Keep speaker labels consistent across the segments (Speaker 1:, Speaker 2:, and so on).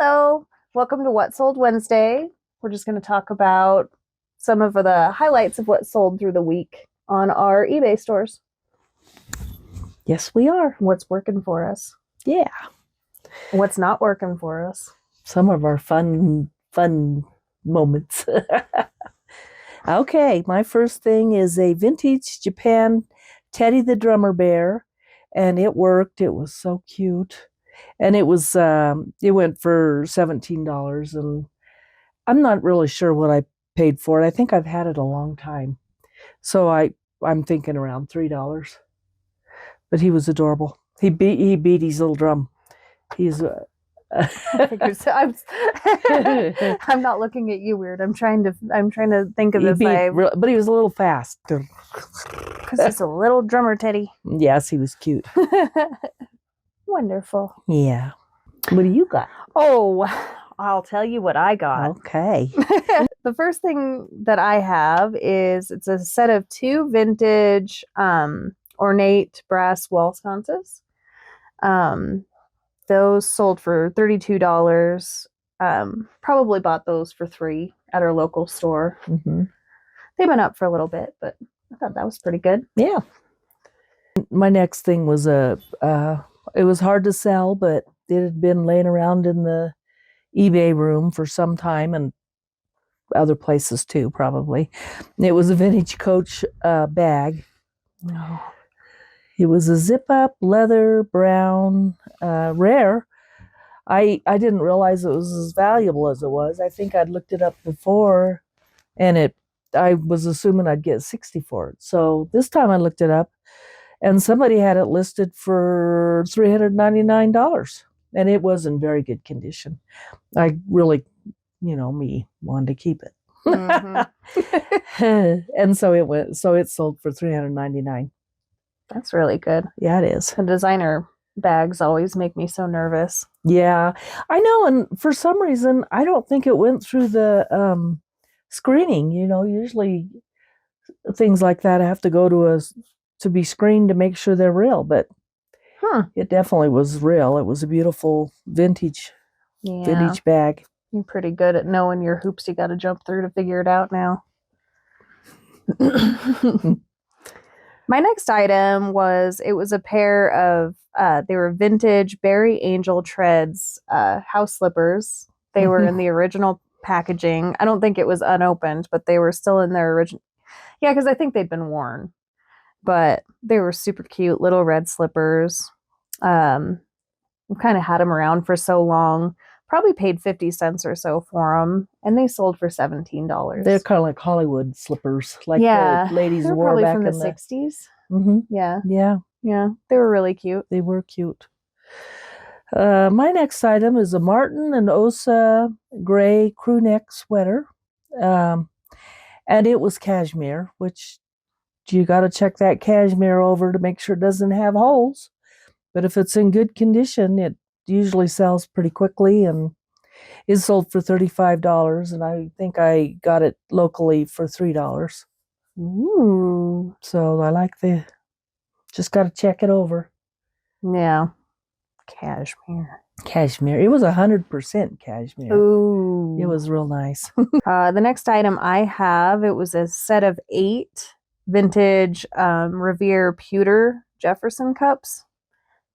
Speaker 1: Hello, welcome to What Sold Wednesday. We're just going to talk about some of the highlights of what sold through the week on our eBay stores.
Speaker 2: Yes, we are.
Speaker 1: What's working for us?
Speaker 2: Yeah.
Speaker 1: What's not working for us?
Speaker 2: Some of our fun moments. Okay, my first thing is a vintage Japan Teddy the Drummer Bear, and it worked. It was so cute. And it went for $17, and I'm not really sure what I paid for it. I think I've had it a long time. So I'm thinking around $3. But he was adorable. He beat his little drum. He's
Speaker 1: I'm not looking at you weird. I'm trying to think of
Speaker 2: but he was a little fast.
Speaker 1: Because he's a little drummer Teddy.
Speaker 2: Yes, he was cute.
Speaker 1: Wonderful.
Speaker 2: Yeah. What do you got?
Speaker 1: Oh, I'll tell you what I got.
Speaker 2: Okay.
Speaker 1: The first thing that I have is it's a set of 2 vintage ornate brass wall sconces. Those sold for $32. Probably bought those for $3 at our local store.
Speaker 2: Mm-hmm.
Speaker 1: They've been up for a little bit, but I thought that was pretty good.
Speaker 2: Yeah. My next thing was it was hard to sell, but it had been laying around in the eBay room for some time and other places too, probably. It was a vintage Coach bag.
Speaker 1: No.
Speaker 2: It was a zip-up, leather, brown, rare. I didn't realize it was as valuable as it was. I think I'd looked it up before, and I was assuming I'd get $60 for it. So this time I looked it up, and somebody had it listed for $399, and it was in very good condition. I really, me wanted to keep it.
Speaker 1: Mm-hmm.
Speaker 2: And so it sold for $399.
Speaker 1: That's really good.
Speaker 2: Yeah, it is.
Speaker 1: The designer bags always make me so nervous.
Speaker 2: Yeah, I know. And for some reason, I don't think it went through the screening. Usually things like that have to go to be screened to make sure they're real. But it definitely was real. It was a beautiful vintage bag.
Speaker 1: You're pretty good at knowing your hoops you got to jump through to figure it out now. My next item was a pair of they were vintage Berry Angel Treads house slippers. They were in the original packaging. I don't think it was unopened, but they were still in their original. Yeah, because I think they'd been worn. But they were super cute little red slippers. We kind of had them around for so long. Probably paid 50 cents or so for them, and they sold for $17.
Speaker 2: They're kind of like Hollywood slippers, like the ladies wore
Speaker 1: probably
Speaker 2: back
Speaker 1: from
Speaker 2: in
Speaker 1: the 60s.
Speaker 2: Mm-hmm.
Speaker 1: Yeah. They were really cute.
Speaker 2: They were cute. My next item is a Martin and Osa gray crew neck sweater, and it was cashmere, which you got to check that cashmere over to make sure it doesn't have holes. But if it's in good condition, it usually sells pretty quickly, and it sold for $35, and I think I got it locally for $3.
Speaker 1: Ooh.
Speaker 2: So I like just got to check it over.
Speaker 1: Yeah. Cashmere.
Speaker 2: It was 100% cashmere.
Speaker 1: Ooh.
Speaker 2: It was real nice.
Speaker 1: The next item I have, it was a set of 8 vintage Revere pewter Jefferson cups.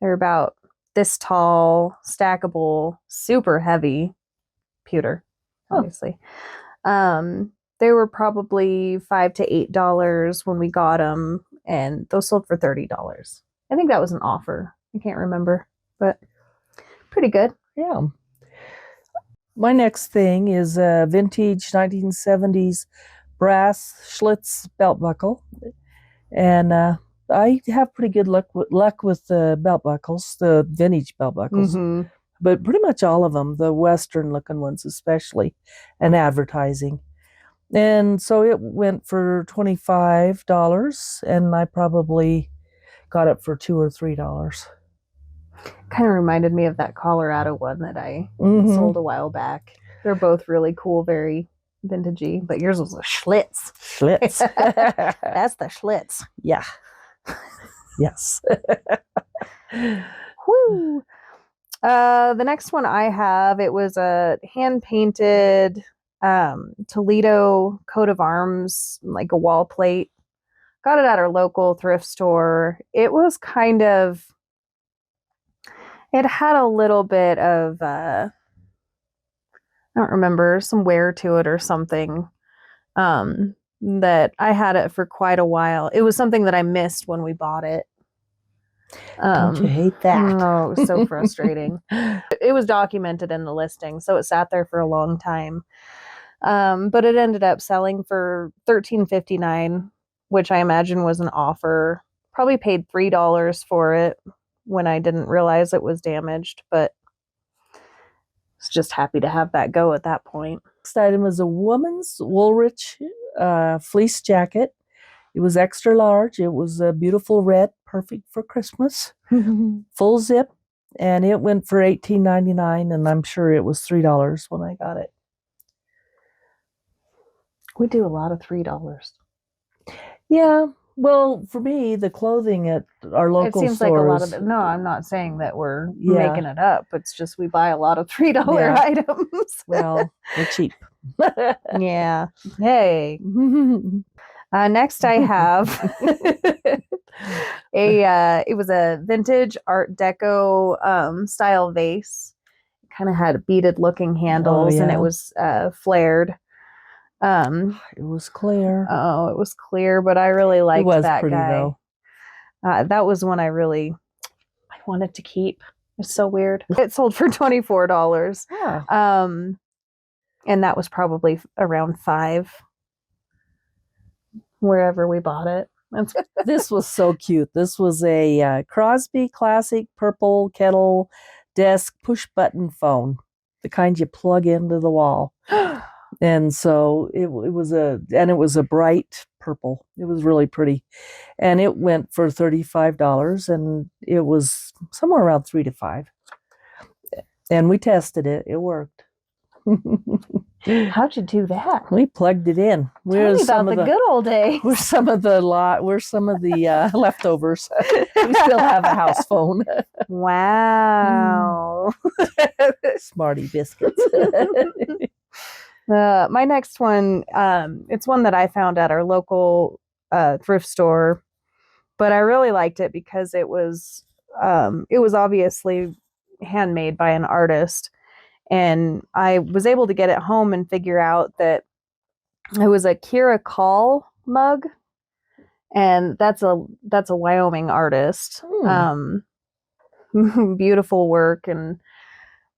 Speaker 1: They're about this tall, stackable, super heavy pewter, obviously. They were probably $5 to $8 when we got them, and those sold for $30. I think that was an offer. I can't remember, but pretty good.
Speaker 2: Yeah. My next thing is a vintage 1970s brass Schlitz belt buckle, and I have pretty good luck with the belt buckles, the vintage belt buckles, but pretty much all of them, the Western looking ones especially, and advertising. And so it went for $25, and I probably got it for $2 or $3.
Speaker 1: Kind of reminded me of that Colorado one that I sold a while back. They're both really cool, very vintagey, but yours was a Schlitz. That's the Schlitz.
Speaker 2: Yeah. Yes.
Speaker 1: Woo! The next one I have, it was a hand painted Toledo coat of arms, like a wall plate. Got it at our local thrift store. It was it had a little bit of, I don't remember, some wear to it or something. That I had it for quite a while. It was something that I missed when we bought it.
Speaker 2: Don't you hate that?
Speaker 1: Oh, it was so frustrating. It was documented in the listing, so it sat there for a long time. But it ended up selling for $13.59, which I imagine was an offer. Probably paid $3 for it when I didn't realize it was damaged, but was just happy to have that go at that point.
Speaker 2: Next item is a woman's Woolrich fleece jacket. It was extra large. It was a beautiful red, perfect for Christmas. Full zip, and it went for $18.99, and I'm sure it was $3 when I got it.
Speaker 1: We do a lot of $3.
Speaker 2: Yeah, well, for me, the clothing at our local
Speaker 1: It seems
Speaker 2: stores,
Speaker 1: like a lot of it. No, I'm not saying that we're
Speaker 2: Yeah.
Speaker 1: making it up. It's just we buy a lot of $3
Speaker 2: Yeah.
Speaker 1: items.
Speaker 2: well, they're cheap.
Speaker 1: Yeah. Hey. Next I have it was a vintage Art Deco style vase. It kind of had beaded looking handles and it
Speaker 2: yeah.
Speaker 1: was flared.
Speaker 2: It was clear.
Speaker 1: Oh, it was clear, but I really liked
Speaker 2: It was
Speaker 1: that
Speaker 2: pretty
Speaker 1: guy.
Speaker 2: though.
Speaker 1: That was one I wanted to keep. It's so weird. It sold for $24.
Speaker 2: Yeah.
Speaker 1: And that was probably around $5 wherever we bought it.
Speaker 2: This was so cute. This was a Crosby Classic purple kettle desk push button phone, the kind you plug into the wall. And so it was a bright purple. It was really pretty, and it went for $35, and it was somewhere around 3 to 5. And we tested it. It worked.
Speaker 1: How'd you do that?
Speaker 2: We plugged it in.
Speaker 1: Tell me about the good old days.
Speaker 2: We're some of the leftovers. We still have a house phone.
Speaker 1: Wow.
Speaker 2: Smarty biscuits.
Speaker 1: My next one, it's one that I found at our local thrift store, but I really liked it because it was obviously handmade by an artist, and I was able to get it home and figure out that it was a Kira Call mug, and that's a Wyoming artist. Beautiful work,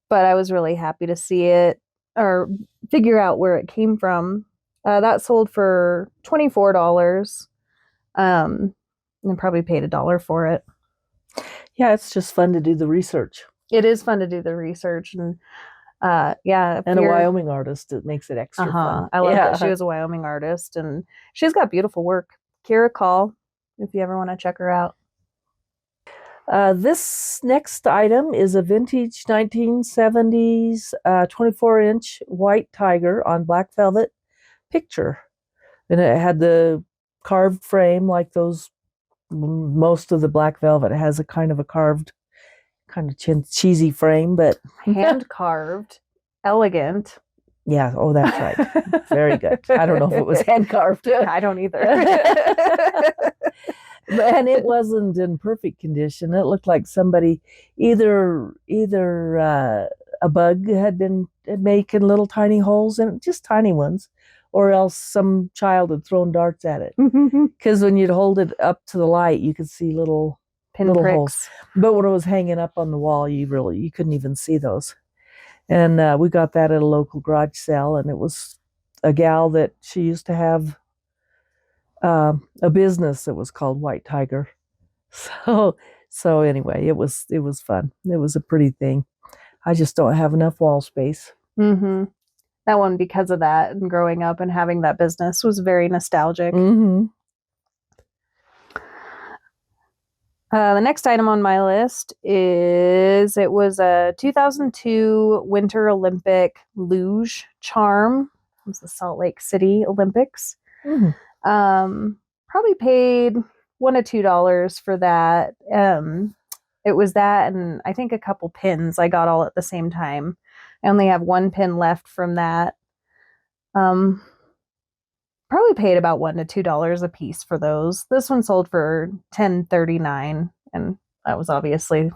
Speaker 1: but I was really happy to see it or figure out where it came from. That sold for $24. And probably paid $1 for it.
Speaker 2: Yeah, it's just fun to do the research.
Speaker 1: It is fun to do the research, and yeah.
Speaker 2: And a Wyoming artist, it makes it extra fun.
Speaker 1: I love that she was a Wyoming artist, and she's got beautiful work. Kira Call, if you ever want to check her out.
Speaker 2: This next item is a vintage 1970s 24-inch white tiger on black velvet picture. And it had the carved frame like those, most of the black velvet has a kind of a carved, kind of cheesy frame, but
Speaker 1: hand carved, elegant.
Speaker 2: Yeah, oh, that's right. Very good. I don't know if it was hand carved.
Speaker 1: I don't either.
Speaker 2: And it wasn't in perfect condition. It looked like somebody either a bug had been making little tiny holes in it, just tiny ones, or else some child had thrown darts at it. Because when you'd hold it up to the light, you could see little
Speaker 1: pinpricks.
Speaker 2: Holes. But when it was hanging up on the wall, you couldn't even see those. And we got that at a local garage sale, and it was a gal that she used to have a business that was called White Tiger. So anyway, it was fun. It was a pretty thing. I just don't have enough wall space.
Speaker 1: Mm-hmm. That one, because of that, and growing up and having that business, was very nostalgic.
Speaker 2: Mm-hmm.
Speaker 1: The next item on my list is it was a 2002 Winter Olympic luge charm. It was the Salt Lake City Olympics.
Speaker 2: Mm-hmm.
Speaker 1: Probably paid $1 to $2 for that. It was that and I think a couple pins I got all at the same time. I only have one pin left from that. Probably paid about $1 to $2 a piece for those. This one sold for $10.39, and that was obviously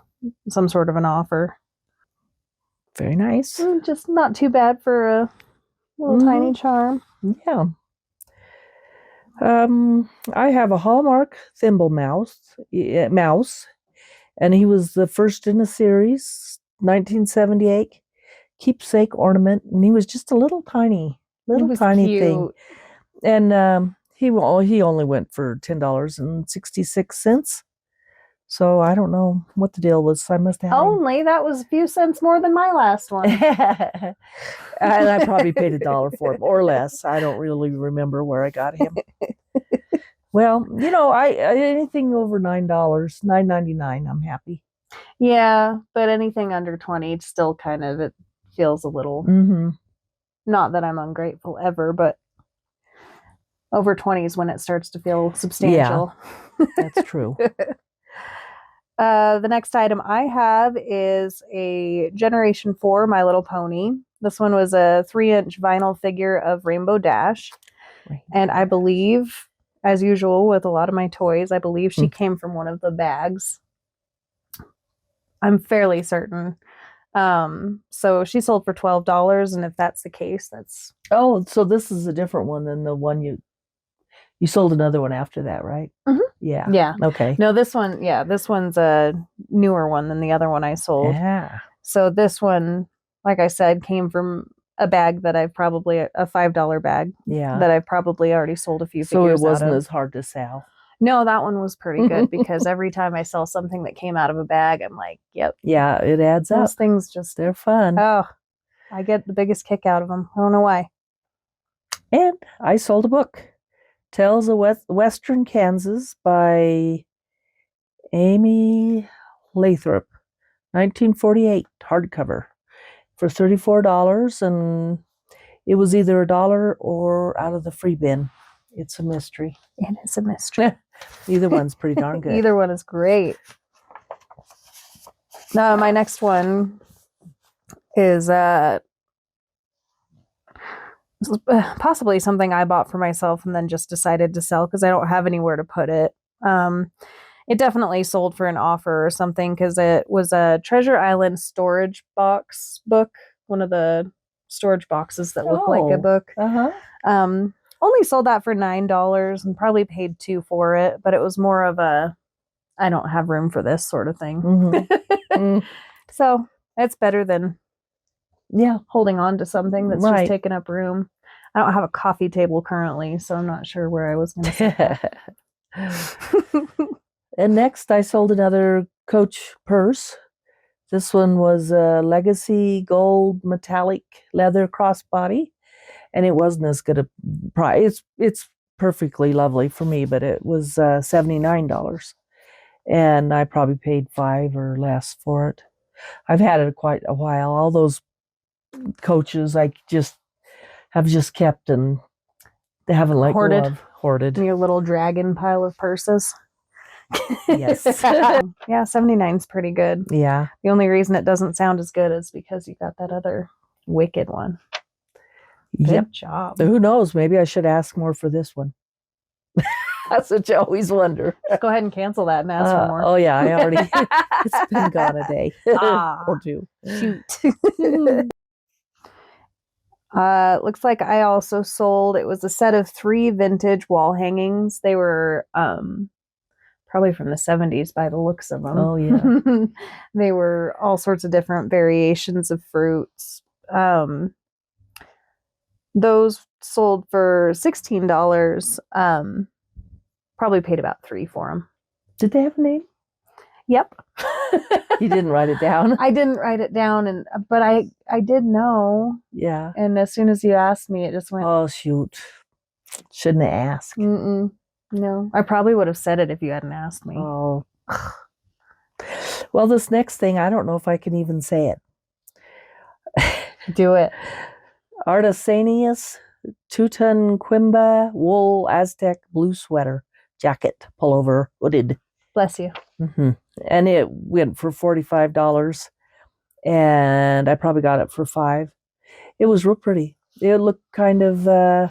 Speaker 1: some sort of an offer.
Speaker 2: Very nice.
Speaker 1: Just not too bad for a little tiny charm.
Speaker 2: Yeah. I have a Hallmark thimble mouse, and he was the first in a series, 1978 keepsake ornament, and he was just a little tiny
Speaker 1: Cute.
Speaker 2: thing. And he only went for $10.66. So I don't know what the deal was. I must have
Speaker 1: Only that was a few cents more than my last one.
Speaker 2: And I probably paid $1 for him or less. I don't really remember where I got him. Well, I anything over $9, $9.99, I'm happy.
Speaker 1: Yeah, but anything under 20 still kind of it feels a little. Not that I'm ungrateful ever, but over 20 is when it starts to feel substantial.
Speaker 2: Yeah, that's true.
Speaker 1: The next item I have is a Generation 4 My Little Pony. This one was a 3-inch vinyl figure of Rainbow Dash. And I believe, as usual with a lot of my toys, I believe she came from one of the bags. I'm fairly certain. So she sold for $12, and if that's the case, that's...
Speaker 2: Oh, so this is a different one than the one you sold another one after that, right? Yeah.
Speaker 1: Yeah.
Speaker 2: Okay.
Speaker 1: No, this one's a newer one than the other one I sold.
Speaker 2: Yeah.
Speaker 1: So this one, like I said, came from a bag that I've probably, a $5 bag.
Speaker 2: Yeah.
Speaker 1: That I've probably already sold a few figures
Speaker 2: So it wasn't
Speaker 1: out of.
Speaker 2: as hard to sell.
Speaker 1: No, that one was pretty good because every time I sell something that came out of a bag, I'm like, yep.
Speaker 2: Yeah, it adds up.
Speaker 1: Those things just...
Speaker 2: They're fun.
Speaker 1: Oh, I get the biggest kick out of them. I don't know why.
Speaker 2: And I sold a book. Tales of Western Kansas by Amy Lathrop, 1948, hardcover, for $34, and it was either $1 or out of the free bin. It's a mystery.
Speaker 1: It is a mystery.
Speaker 2: Either one's pretty darn good.
Speaker 1: Either one is great. Now, my next one is possibly something I bought for myself and then just decided to sell because I don't have anywhere to put it. It definitely sold for an offer or something because it was a Treasure Island storage box book, one of the storage boxes that look like a book. Only sold that for $9 and probably paid $2 for it, but it was more of a I don't have room for this sort of thing. So it's better than holding on to something that's just taking up room. I don't have a coffee table currently, so I'm not sure where I was going to set that.
Speaker 2: And next I sold another Coach purse. This one was a Legacy gold metallic leather crossbody, and it wasn't as good a price. It's perfectly lovely for me, but it was $79, and I probably paid $5 or less for it. I've had it quite a while. All those Coaches I have just kept and they haven't let go of. Hoarded.
Speaker 1: Your little dragon pile of purses.
Speaker 2: Yes.
Speaker 1: Yeah, 79 is pretty good.
Speaker 2: Yeah.
Speaker 1: The only reason it doesn't sound as good is because you got that other wicked one. Good job.
Speaker 2: Who knows? Maybe I should ask more for this one. That's what you always wonder.
Speaker 1: Just go ahead and cancel that and ask for more.
Speaker 2: Oh yeah, I already. It's been gone a day or two.
Speaker 1: Shoot. Looks like I also sold, it was a set of 3 vintage wall hangings. They were probably from the 70s by the looks of them.
Speaker 2: Oh, yeah.
Speaker 1: They were all sorts of different variations of fruits. Those sold for $16. Probably paid about $3 for them.
Speaker 2: Did they have a name?
Speaker 1: Yep.
Speaker 2: You didn't write it down?
Speaker 1: I didn't write it down, but I did know.
Speaker 2: Yeah.
Speaker 1: And as soon as you asked me, it just went,
Speaker 2: oh, shoot. Shouldn't have asked.
Speaker 1: No. I probably would have said it if you hadn't asked me.
Speaker 2: Oh. Well, this next thing, I don't know if I can even say it.
Speaker 1: Do it.
Speaker 2: Artesanias Tutanquimba wool Aztec blue sweater jacket, pullover, hooded.
Speaker 1: Bless you.
Speaker 2: And it went for $45, and I probably got it for $5. It was real pretty. It looked kind of, I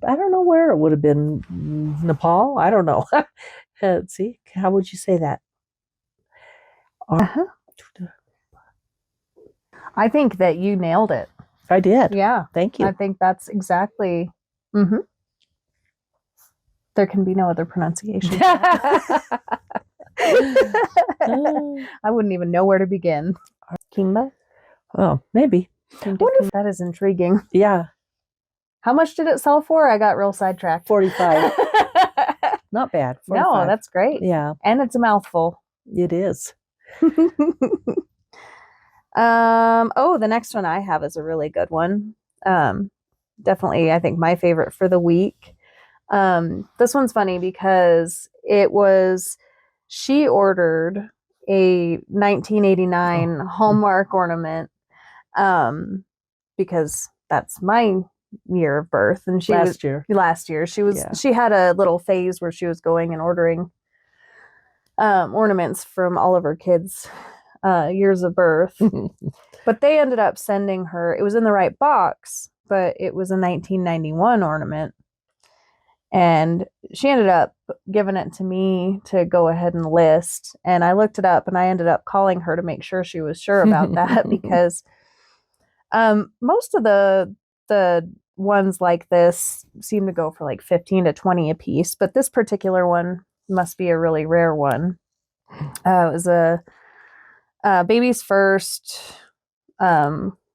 Speaker 2: don't know where it would have been. Nepal? I don't know. Let's see. How would you say that?
Speaker 1: Uh-huh. I think that you nailed it.
Speaker 2: I did.
Speaker 1: Yeah.
Speaker 2: Thank you.
Speaker 1: I think that's exactly. Mm-hmm. There can be no other pronunciation. I wouldn't even know where to begin. Kimba?
Speaker 2: Oh, maybe.
Speaker 1: That is intriguing.
Speaker 2: Yeah.
Speaker 1: How much did it sell for? I got real sidetracked.
Speaker 2: 45. Not bad. 45.
Speaker 1: No, that's great.
Speaker 2: Yeah.
Speaker 1: And it's a mouthful.
Speaker 2: It is.
Speaker 1: The next one I have is a really good one. Definitely, I think my favorite for the week. This one's funny because she ordered a 1989 Hallmark ornament, because that's my year of birth, and last year she had a little phase where she was going and ordering ornaments from all of her kids' years of birth. But they ended up sending her, it was in the right box, but it was a 1991 ornament. And she ended up giving it to me to go ahead and list. And I looked it up, and I ended up calling her to make sure she was sure about that, because most of the ones like this seem to go for like 15 to 20 a piece, but this particular one must be a really rare one. It was a baby's first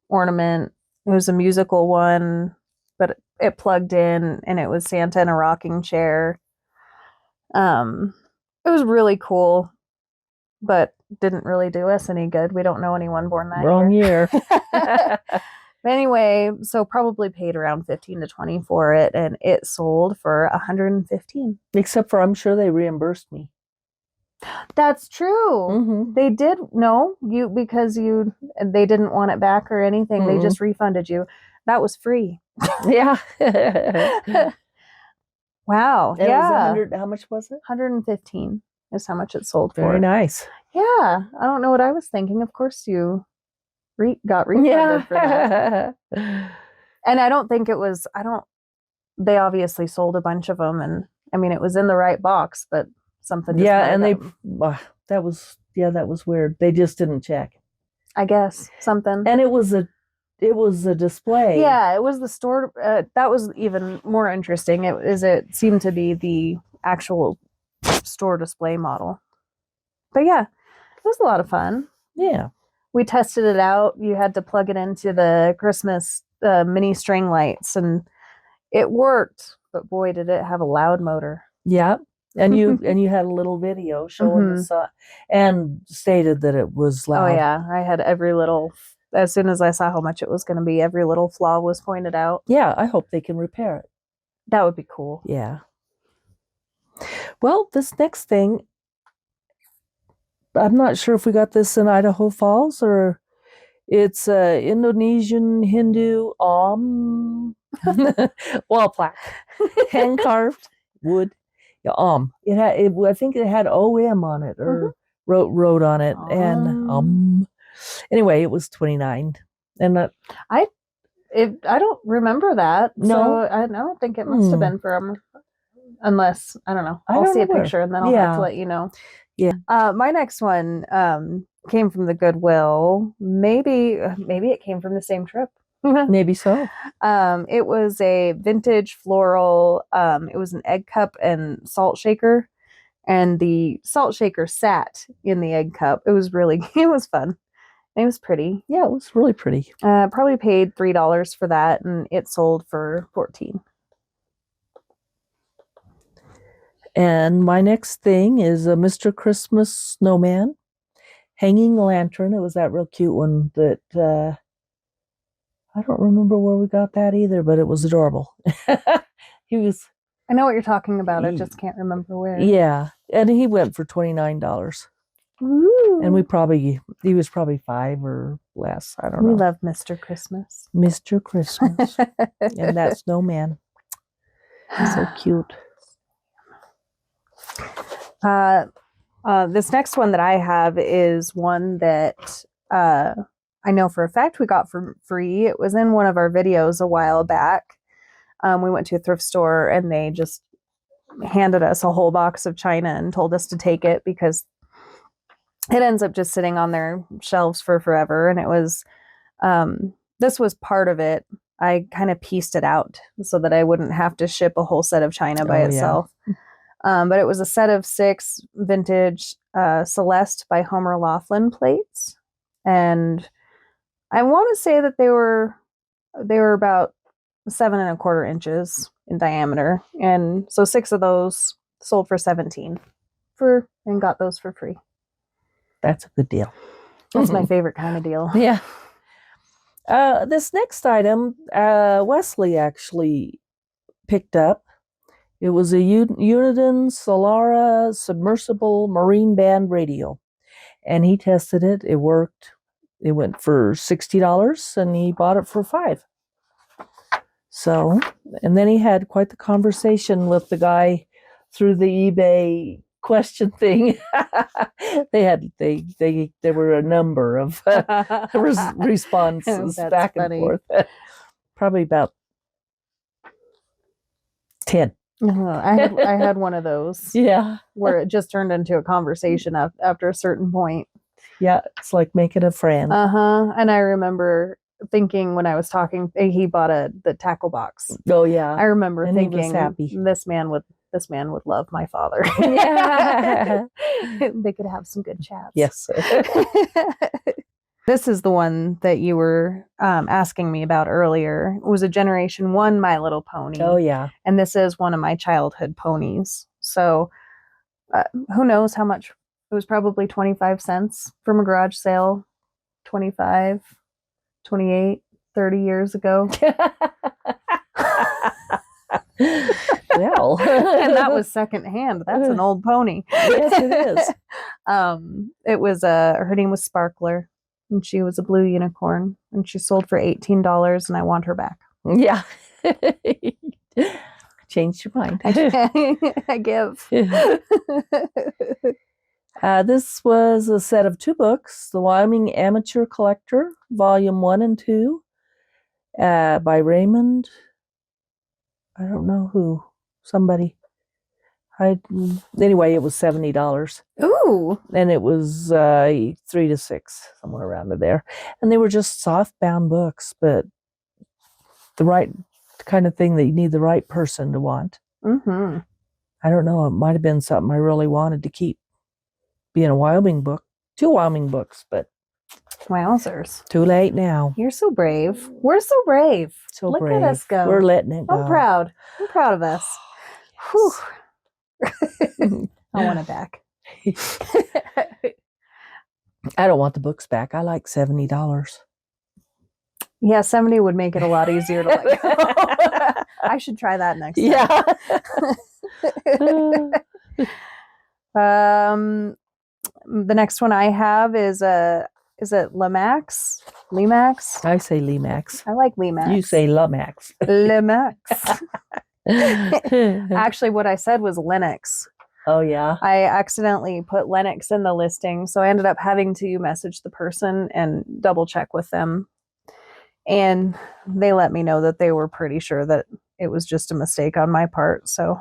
Speaker 1: ornament. It was a musical one, but it plugged in, and it was Santa in a rocking chair. It was really cool, but didn't really do us any good. We don't know anyone born that
Speaker 2: Wrong year.
Speaker 1: But anyway, so probably paid around 15 to 20 for it, and it sold for 115.
Speaker 2: Except for, I'm sure they reimbursed me.
Speaker 1: That's true. They did. No, because they didn't want it back or anything. They just refunded you. That was free.
Speaker 2: Yeah.
Speaker 1: Wow.
Speaker 2: And
Speaker 1: yeah.
Speaker 2: It was 100. How much was it?
Speaker 1: 115 is how much it sold for.
Speaker 2: Very nice.
Speaker 1: Yeah. I don't know what I was thinking. Of course you got refunded for that. And I don't think it was, they obviously sold a bunch of them, and I mean, it was in the right box, but something just
Speaker 2: and that was weird. They just didn't check,
Speaker 1: I guess, something.
Speaker 2: And it was a display.
Speaker 1: Yeah, it was the store. That was even more interesting. It seemed to be the actual store display model. But yeah, it was a lot of fun.
Speaker 2: Yeah.
Speaker 1: We tested it out. You had to plug it into the Christmas mini string lights, and it worked. But boy, did it have a loud motor.
Speaker 2: Yeah. And you had a little video showing the sun, and stated that it was loud.
Speaker 1: Oh yeah, I had every little. As soon as I saw how much it was going to be, every little flaw was pointed out.
Speaker 2: Yeah, I hope they can repair it.
Speaker 1: That would be cool.
Speaker 2: Yeah. Well, this next thing, I'm not sure if we got this in Idaho Falls, or it's Indonesian Hindu wall plaque, hand carved wood. Yeah, I think it had OM on it, or wrote on it, and anyway, it was $29, and
Speaker 1: I don't remember that.
Speaker 2: No,
Speaker 1: so I don't think it must have been from, unless I don't know. I'll see a picture, and then I'll have to let you know.
Speaker 2: Yeah.
Speaker 1: My next one came from the Goodwill. Maybe it came from the same trip.
Speaker 2: Maybe so.
Speaker 1: It was a vintage floral. It was an egg cup and salt shaker, and the salt shaker sat in the egg cup. It was fun. It was pretty.
Speaker 2: Yeah, it was really pretty.
Speaker 1: Probably paid $3 for that, and it sold for $14.
Speaker 2: And my next thing is a Mr. Christmas snowman hanging lantern. It was that real cute one that I don't remember where we got that either, but it was adorable. He was.
Speaker 1: I know what you're talking about. I just can't remember where.
Speaker 2: Yeah, and he went for $29.
Speaker 1: Ooh.
Speaker 2: And he was probably $5 or less. I don't know.
Speaker 1: We love Mr. Christmas.
Speaker 2: Mr. Christmas. And that snowman. So cute.
Speaker 1: This next one that I have is one that I know for a fact we got for free. It was in one of our videos a while back. We went to a thrift store and they just handed us a whole box of china and told us to take it because it ends up just sitting on their shelves for forever. And it was, this was part of it. I kind of pieced it out so that I wouldn't have to ship a whole set of china by itself. But it was a set of 6 vintage Celeste by Homer Laughlin plates. And I want to say that they were about 7¼ inches in diameter. And so 6 of those sold for 17 and got those for free.
Speaker 2: That's a good deal.
Speaker 1: That's my favorite kind of deal.
Speaker 2: Yeah. This next item, Wesley actually picked up. It was a Uniden Solara submersible marine band radio. And he tested it. It worked. It went for $60 and he bought it for $5. So, and then he had quite the conversation with the guy through the eBay question thing. There were a number of responses back and forth. Probably about 10.
Speaker 1: I had one of those.
Speaker 2: Yeah.
Speaker 1: Where it just turned into a conversation after a certain point.
Speaker 2: Yeah, it's like making a friend.
Speaker 1: And I remember thinking when I was talking, he bought the tackle box.
Speaker 2: Oh yeah.
Speaker 1: I remember thinking,
Speaker 2: he was happy.
Speaker 1: This man would love my father.
Speaker 2: Yeah.
Speaker 1: They could have some good chats.
Speaker 2: Yes.
Speaker 1: This is the one that you were asking me about earlier. It was a Generation 1 My Little Pony.
Speaker 2: Oh yeah.
Speaker 1: And this is one of my childhood ponies. So who knows how much? It was probably 25 cents from a garage sale 25, 28, 30 years ago.
Speaker 2: Well.
Speaker 1: And that was secondhand. That's an old pony.
Speaker 2: Yes, it is.
Speaker 1: It was her name was Sparkler, and she was a blue unicorn, and she sold for $18, and I want her back.
Speaker 2: Yeah. Changed your mind.
Speaker 1: I give.
Speaker 2: This was a set of 2 books, The Wyoming Amateur Collector, Volume 1 and 2, by Raymond. I don't know who. Somebody. Anyway, it was $70.
Speaker 1: Ooh.
Speaker 2: And it was 3 to 6, somewhere around there. And they were just soft-bound books, but the right kind of thing that you need the right person to want.
Speaker 1: Mm-hmm.
Speaker 2: I don't know. It might have been something I really wanted to keep. Being a Wyoming book. 2 Wyoming books, but
Speaker 1: wowzers.
Speaker 2: Too late now.
Speaker 1: You're so brave. We're so brave.
Speaker 2: So
Speaker 1: Look
Speaker 2: brave.
Speaker 1: at us go.
Speaker 2: We're letting it go.
Speaker 1: I'm proud. I'm proud of us. Whew. I want it back.
Speaker 2: I don't want the books back. I like $70.
Speaker 1: Yeah, 70 would make it a lot easier to let go. I should try that next time. The next one I have is it Lemax? Lemax?
Speaker 2: I say Lemax.
Speaker 1: I like Lemax.
Speaker 2: You say Lemax.
Speaker 1: Lemax. Actually, what I said was Linux.
Speaker 2: Oh, yeah.
Speaker 1: I accidentally put Linux in the listing, so I ended up having to message the person and double check with them. And they let me know that they were pretty sure that it was just a mistake on my part. So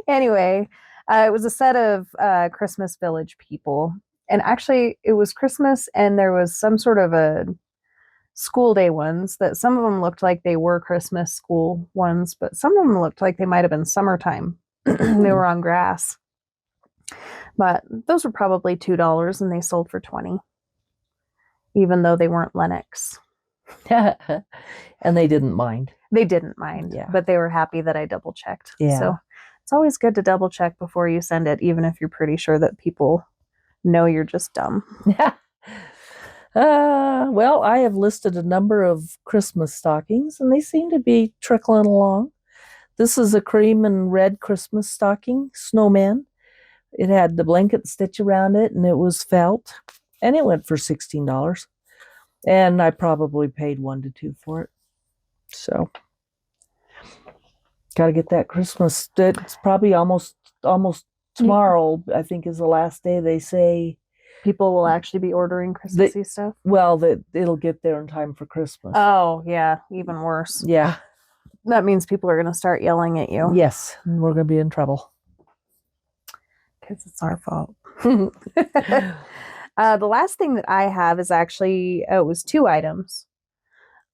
Speaker 1: anyway, it was a set of Christmas Village people. And actually, it was Christmas, and there was some sort of a school day ones that some of them looked like they were Christmas school ones, but some of them looked like they might have been summertime. They were on grass. But those were probably $2, and they sold for $20, even though they weren't Linux.
Speaker 2: And they didn't mind.
Speaker 1: They didn't mind,
Speaker 2: Yeah.
Speaker 1: But they were happy that I double checked.
Speaker 2: Yeah.
Speaker 1: So it's always good to double check before you send it, even if you're pretty sure that people know you're just dumb.
Speaker 2: Well, I have listed a number of Christmas stockings, and they seem to be trickling along. This is a cream and red Christmas stocking, snowman. It had the blanket stitch around it, and it was felt, and it went for $16. And I probably paid $1 to $2 for it. So, got to get that Christmas. It's probably almost almost tomorrow, I think, is the last day they say
Speaker 1: people will actually be ordering Christmassy stuff.
Speaker 2: Well, that it'll get there in time for Christmas.
Speaker 1: Oh, yeah, even worse.
Speaker 2: Yeah.
Speaker 1: That means people are going to start yelling at you.
Speaker 2: Yes, we're going to be in trouble.
Speaker 1: Because it's our fault. The last thing that I have is actually, it was 2 items.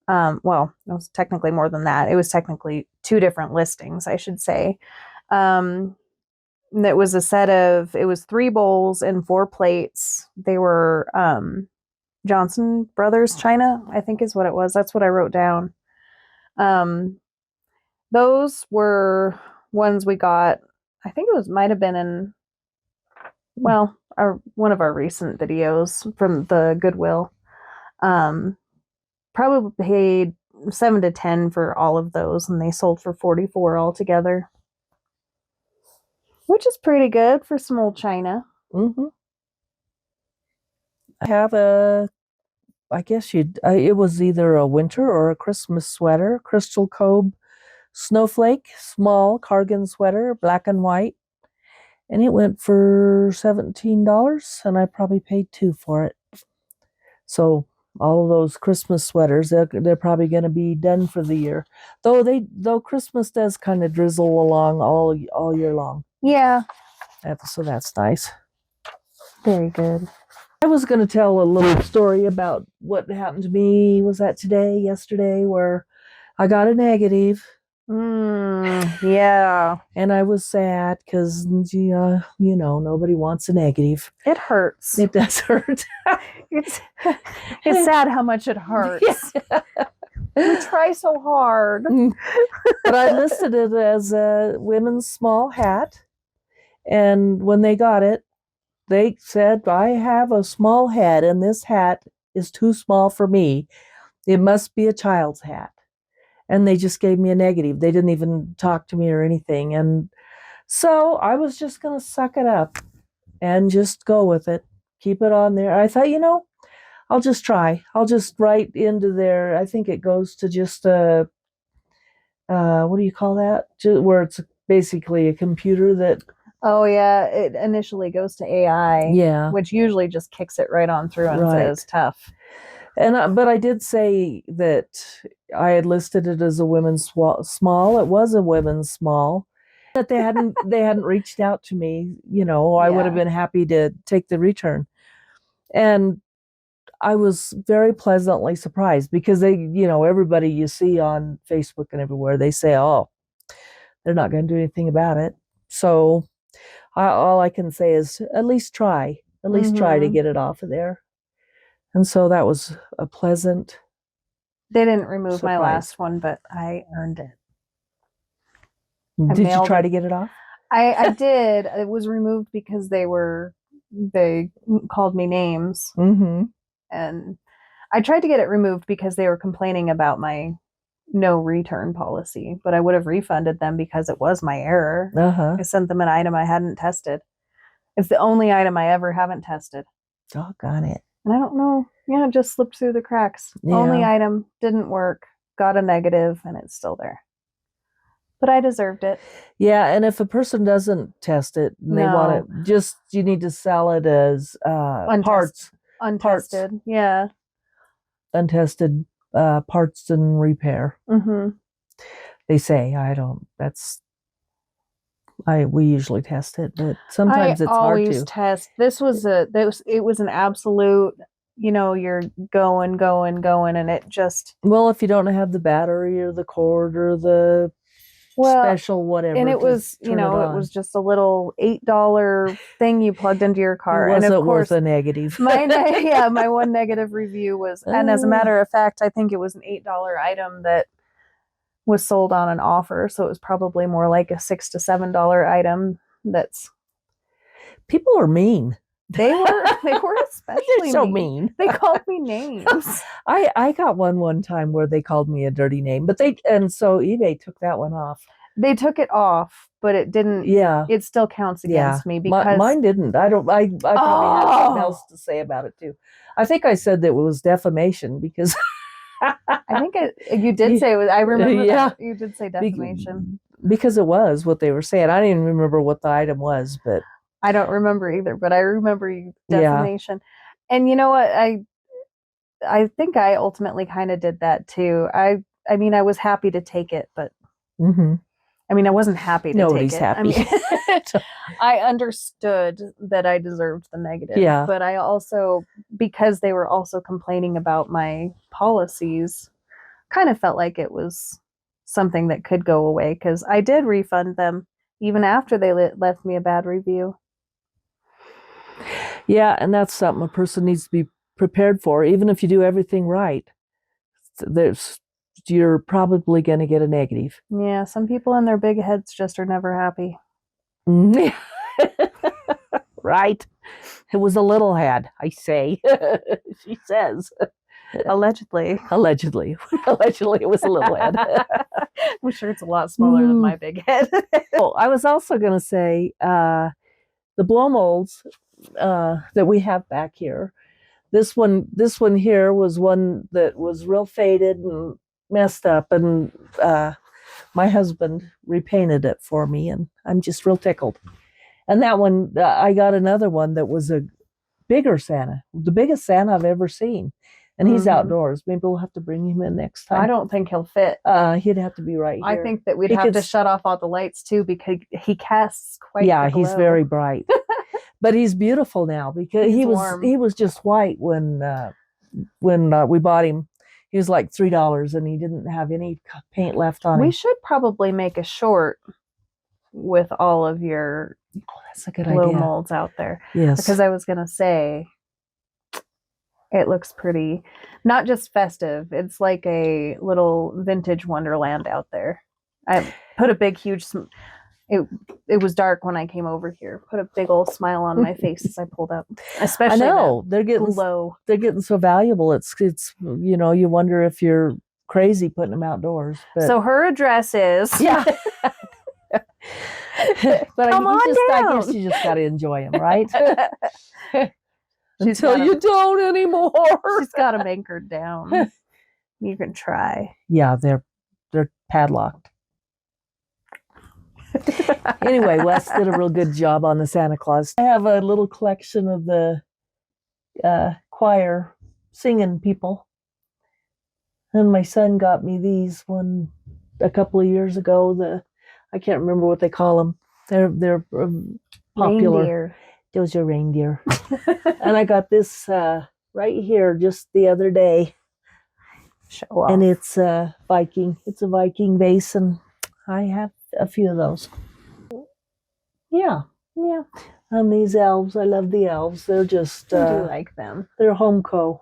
Speaker 1: Well, it was technically more than that. It was technically 2 different listings, I should say. That was a set of, it was 3 bowls and 4 plates. They were Johnson Brothers China, I think is what it was. That's what I wrote down. Those were ones we got, I think it was, might have been in, well, one of our recent videos from the Goodwill. Probably paid $7 to $10 for all of those, and they sold for $44 altogether, which is pretty good for some old china.
Speaker 2: Mm-hmm. I have I guess it was either a winter or a Christmas sweater, Crystal Cove Snowflake, small cardigan sweater, black and white. And it went for $17, and I probably paid $2 for it. So all of those Christmas sweaters, they're probably going to be done for the year. Though Christmas does kind of drizzle along all year long.
Speaker 1: Yeah.
Speaker 2: So that's nice.
Speaker 1: Very good.
Speaker 2: I was going to tell a little story about what happened to me. Was that yesterday, where I got a negative.
Speaker 1: Yeah.
Speaker 2: And I was sad because, nobody wants a negative.
Speaker 1: It hurts.
Speaker 2: It does hurt.
Speaker 1: It's sad how much it hurts. Yeah. We try so hard.
Speaker 2: But I listed it as a women's small hat. And when they got it, they said, I have a small head and this hat is too small for me. It must be a child's hat. And they just gave me a negative. They didn't even talk to me or anything. And so I was just going to suck it up and just go with it. Keep it on there. I thought, I'll just try. I'll just write into there. I think it goes to just what do you call that? Where it's basically a computer that...
Speaker 1: Oh, yeah. It initially goes to AI.
Speaker 2: Yeah.
Speaker 1: Which usually just kicks it right on through and says tough.
Speaker 2: And but I did say that I had listed it as a women's small. It was a women's small. That they hadn't reached out to me. I would have been happy to take the return. And I was very pleasantly surprised because they, everybody you see on Facebook and everywhere, they say, oh, they're not going to do anything about it. So all I can say is at least try. At least try to get it off of there. And so that was a pleasant...
Speaker 1: They didn't remove
Speaker 2: surprise.
Speaker 1: My last one, but I earned it.
Speaker 2: Did you try to get it off?
Speaker 1: I did. It was removed because they called me names.
Speaker 2: Mm-hmm.
Speaker 1: And I tried to get it removed because they were complaining about my no return policy, but I would have refunded them because it was my error.
Speaker 2: Uh-huh.
Speaker 1: I sent them an item I hadn't tested. It's the only item I ever haven't tested.
Speaker 2: Doggone it.
Speaker 1: And I don't know. Yeah, it just slipped through the cracks. Yeah. Only item, didn't work, got a negative, and it's still there. But I deserved it.
Speaker 2: Yeah, and if a person doesn't test it, and they want it, you need to sell it as parts.
Speaker 1: Untested, parts. Yeah.
Speaker 2: Untested parts and repair.
Speaker 1: Mm-hmm.
Speaker 2: They say, we usually test it, but sometimes it's hard to. I
Speaker 1: always test. It was an absolute, you're going, and it just...
Speaker 2: Well, if you don't have the battery or the cord or the special whatever.
Speaker 1: And it was, it was just a little $8 thing you plugged into your car.
Speaker 2: It wasn't
Speaker 1: and of course,
Speaker 2: worth a negative.
Speaker 1: my one negative review was, and as a matter of fact, I think it was an $8 item that was sold on an offer, so it was probably more like a $6 to $7 item.
Speaker 2: People are mean.
Speaker 1: They were especially
Speaker 2: so mean.
Speaker 1: They called me names.
Speaker 2: I got one time where they called me a dirty name, but so eBay took that one off.
Speaker 1: They took it off, but it didn't.
Speaker 2: Yeah,
Speaker 1: it still counts against me because
Speaker 2: mine didn't. I probably had something else to say about it too. I think I said that it was defamation because
Speaker 1: I think you did say it was. I remember that you did say defamation.
Speaker 2: Because it was what they were saying. I didn't even remember what the item was, but
Speaker 1: I don't remember either, but I remember
Speaker 2: Yeah.
Speaker 1: defamation. And you know what? I think I ultimately kind of did that too. I mean, I was happy to take it, but
Speaker 2: mhm.
Speaker 1: I mean, I wasn't happy to
Speaker 2: Nobody's
Speaker 1: take it.
Speaker 2: happy.
Speaker 1: I mean, I understood that I deserved the negative,
Speaker 2: Yeah.
Speaker 1: but I also, because they were also complaining about my policies, kind of felt like it was something that could go away because I did refund them even after they left me a bad review.
Speaker 2: Yeah, and that's something a person needs to be prepared for. Even if you do everything right, you're probably going to get a negative.
Speaker 1: Yeah, some people in their big heads just are never happy.
Speaker 2: Right? It was a little head, I say. She says.
Speaker 1: Allegedly.
Speaker 2: Allegedly. Allegedly, it was a little head.
Speaker 1: I'm sure it's a lot smaller than my big head.
Speaker 2: Oh, I was also going to say the blow molds that we have back here. This one here was one that was real faded and messed up, and my husband repainted it for me, and I'm just real tickled. And that one, I got another one that was a bigger Santa, the biggest Santa I've ever seen. And he's outdoors. Maybe we'll have to bring him in next time.
Speaker 1: I don't think he'll fit.
Speaker 2: He'd have to be right here.
Speaker 1: I think that we'd have to shut off all the lights too because he casts quite the glow.
Speaker 2: He's very bright. But he's beautiful now because he was just white when we bought him. He was like $3 and he didn't have any paint left on him.
Speaker 1: We should probably make a short with all of your
Speaker 2: that's a good
Speaker 1: blow
Speaker 2: idea.
Speaker 1: molds out there.
Speaker 2: Yes.
Speaker 1: Because I was going to say, it looks pretty, not just festive. It's like a little vintage wonderland out there. I put a big, huge, it was dark when I came over here. Put a big old smile on my face as I pulled up. Especially
Speaker 2: I know they're getting
Speaker 1: glow.
Speaker 2: They're getting so valuable. It's you know, you wonder if you're crazy putting them outdoors. But
Speaker 1: so her address is
Speaker 2: but
Speaker 1: Come on
Speaker 2: I
Speaker 1: down.
Speaker 2: guess you just got to enjoy them, right? Until you don't anymore.
Speaker 1: She's got them anchored down. You can try.
Speaker 2: Yeah, they're padlocked. Anyway, Wes did a real good job on the Santa Claus. I have a little collection of the choir singing people. And my son got me these a couple of years ago. I can't remember what they call them. They're popular.
Speaker 1: Reindeer.
Speaker 2: Those are reindeer. And I got this right here just the other day.
Speaker 1: Show off.
Speaker 2: And it's a Viking. It's a Viking vase, and I have a few of those. Yeah. And these elves, I love the elves. They're just
Speaker 1: I do like them.
Speaker 2: They're Homeco.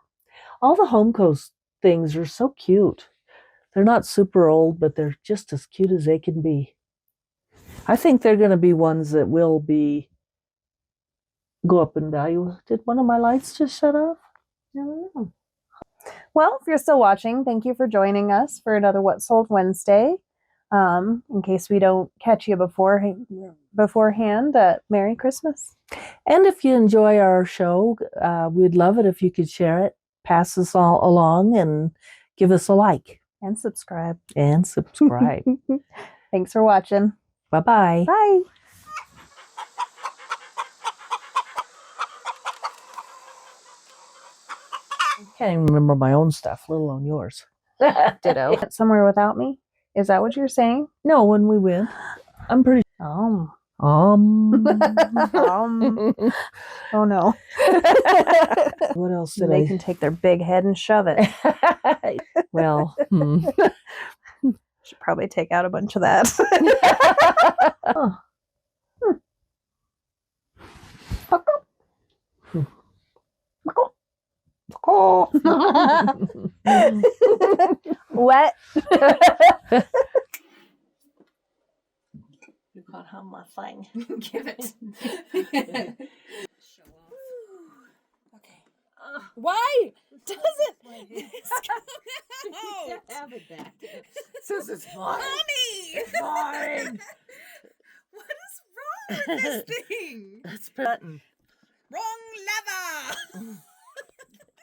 Speaker 2: All the Homeco things are so cute. They're not super old, but they're just as cute as they can be. I think they're going to be ones that will go up in value. Did one of my lights just shut off? I don't know.
Speaker 1: Well, if you're still watching, thank you for joining us for another What Sold Wednesday. In case we don't catch you beforehand, Merry Christmas.
Speaker 2: And if you enjoy our show, we'd love it if you could share it, pass us all along, and give us a like.
Speaker 1: And subscribe.
Speaker 2: Thanks
Speaker 1: for watching.
Speaker 2: Bye-bye.
Speaker 1: Bye.
Speaker 2: I can't even remember my own stuff, let alone yours.
Speaker 1: Ditto. Somewhere without me? Is that what you're saying?
Speaker 2: No, when we went. I'm pretty
Speaker 1: Oh no.
Speaker 2: What else
Speaker 1: did they can take their big head and shove it.
Speaker 2: Well,
Speaker 1: should probably take out a bunch of that. What?
Speaker 2: You can't have my thing.
Speaker 3: Give it. Show off. Okay. Why does it?
Speaker 2: Have it back. This is mine.
Speaker 3: Mommy!
Speaker 2: It's mine.
Speaker 3: What is wrong with this thing?
Speaker 2: It's button.
Speaker 3: Wrong lever.